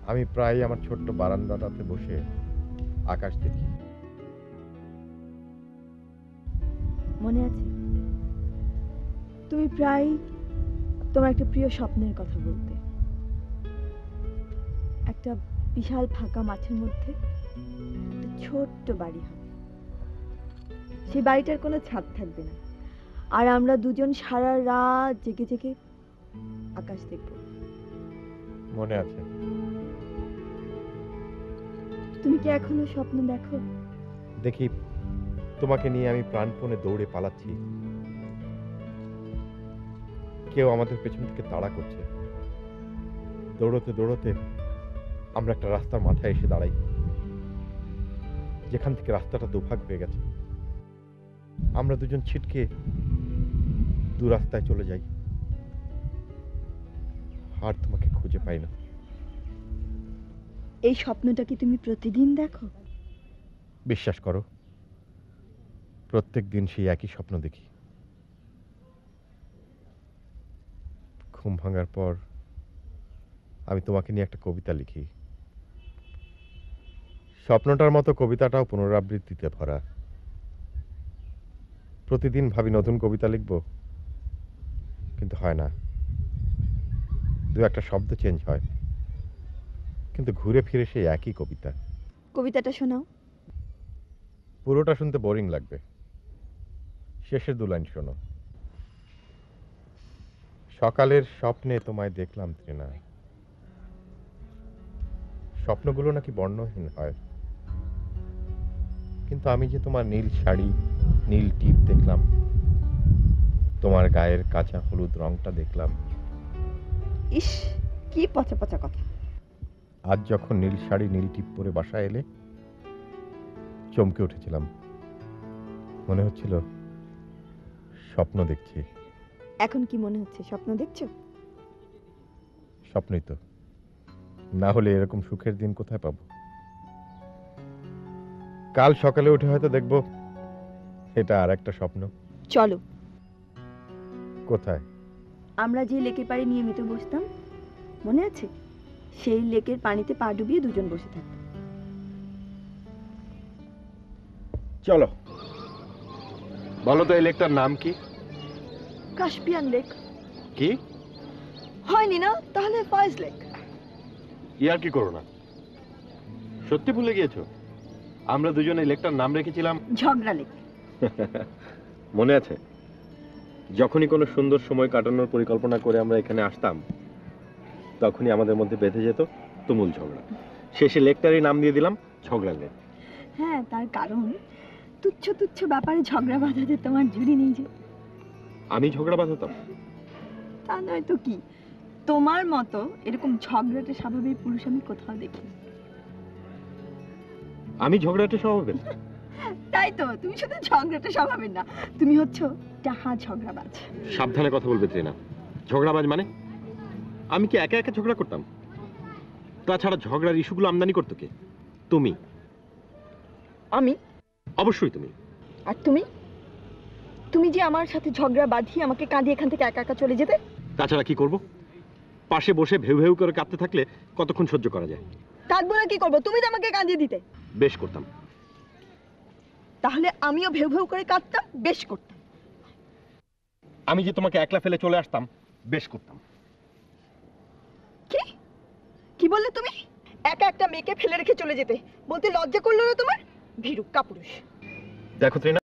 আমি প্রায় আমার ছোট্ট বারান্দাটাতে বসে আকাশ দেখি। মনে আছে তুমি প্রায় তোমার একটা প্রিয় স্বপ্নের কথা বলতে, একটা বিশাল ফাঁকা মাঠের মধ্যে একটা ছোট্ট বাড়ি হবে, সেই বাড়িটার কোনো ছাদ থাকবে না, আর আমরা দুজন সারা রাত জেগে জেগে আকাশ দেখব। মনে আছে? তুমি কি এখনো স্বপ্ন দেখো? দেখি তোমাকে নিয়ে আমি প্রাণপণে দৌড়ে পালাচ্ছি, কেউ আমাদের পেছন থেকে তাড়া করছে। দৌড়তে দৌড়তে আমরা একটা রাস্তার মাথায় এসে দাঁড়াই, যেখান থেকে রাস্তাটা দুভাগ হয়ে গেছে। আমরা দুজন ছিটকে দু রাস্তায় চলে যাই, আর তোমাকে খুঁজে পাই না। এই স্বপ্নটা কি তুমি প্রতিদিন দেখো? বিশ্বাস করো, প্রত্যেক দিন সেই একই স্বপ্ন দেখি। ঘুম ভাঙার পর আমি তোমাকে নিয়ে একটা কবিতা লিখি। স্বপ্নটার মতো কবিতাটাও পুনরাবৃত্তিতে ভরা। প্রতিদিন ভাবি নতুন কবিতা লিখব, কিন্তু হয় না। দু একটা শব্দ চেঞ্জ হয়, কিন্তু ঘুরে ফিরে সেই একই কবিতা। কবিতাটা শোনাও। পুরোটা শুনতে বোরিং লাগবে, শেষের দু লাইন শোনো। সকালের স্বপ্নে তোমায় দেখলাম ত্রিনা, স্বপ্নগুলো নাকি বর্ণহীন হয়, কিন্তু আমি যে তোমার নীল শাড়ি, নীল টিপ দেখলাম, তোমার গায়ের কাঁচা হলুদ রংটা দেখলাম। ইস, কি পচা পচা কথা। আজ যখন নীল শাড়ি নীল টিপ পরে বাসায় এলে চমকে উঠেছিলাম, মনে হচ্ছিল স্বপ্ন দেখছি। এখন কি মনে হচ্ছে স্বপ্ন দেখছো? স্বপ্নই তো, না হলে এরকম সুখের দিন কোথায় পাবো? কাল সকালে উঠে হয়তো দেখবো এটা আর একটা স্বপ্ন। চলো, কোথায়? আমরা যে লেকের পাড়ে নিয়মিত বসতাম, মনে আছে? সেই লেকের পানিতে পা ডুবিয়ে দুজন বসে থাকতাম। চলো। বলো তো এই লেকটার নাম কি? Caspian lake. কি হয়নি না? তাহলে ফয়েজ লেক। ইয়ার কি করো না, সত্যি ভুলে গিয়েছো? আমরা দুজনে লেকটার নাম রেখেছিলাম ঝগড়া লেক। মনে আছে? যখনই কোনো সুন্দর সময় কাটানোর পরিকল্পনা করে আমরা এখানে আসতাম, তখনই আমাদের মধ্যে বেঁধে যেত তুমুল ঝগড়া। শেষে লেকটারই নাম দিয়ে দিলাম ঝগড়া লেক। হ্যাঁ, তার কারণ তুচ্ছ তুচ্ছ ব্যাপারে ঝগড়া বাঁধাতে তোমার জুড়ি নেই যে। আমি ঝগড়া বাঁধাতাম? তা নয় তো কি, তোমার মতো এরকম ঝগড়াটে স্বভাবের পুরুষ আমি কোথাও দেখি। আমি ঝগড়াটে স্বভাবের? তাই তো, তুমি শুধু ঝগড়াটে স্বভাবের না, তুমি হচ্ছ টাহা ঝগড়াবাজ। সাবধানে কথা বলবে ত্রিনা। ঝগড়াবাজ মানে? আমি কি একা একা ঝগড়া করতাম? তাছাড়া ঝগড়ার ইস্যুগুলো আমদানি করতো কে? তুমি। আমি? অবশ্যই তুমি। আর তুমি? তুমি যে আমার সাথে ঝগড়া বাঁধিয়ে আমাকে কাঁদিয়ে এখান থেকে একা একা চলে যেতে। তাছাড়া কি করব? পাশে বসে ভেউ ভেউ করে কাঁদতে থাকলে কতক্ষণ সহ্য করা যায়? কাঁদবো না কি করবো? তুমি তো আমাকে কাঁদিয়ে দিতে। বেশ করতাম। তাহলে আমিও ভেউ ভেউ করে কাঁদতাম, বেশ করতাম। আমি যে তোমাকে একলা ফেলে চলে আসতাম, বেশ করতাম। কি কি বললে তুমি? একা একটা মেয়েকে ফেলে রেখে চলে যেতে বলতে লজ্জা করলো না তোমার? ভীরু কাপুরুষ। দেখো ত্রিনা,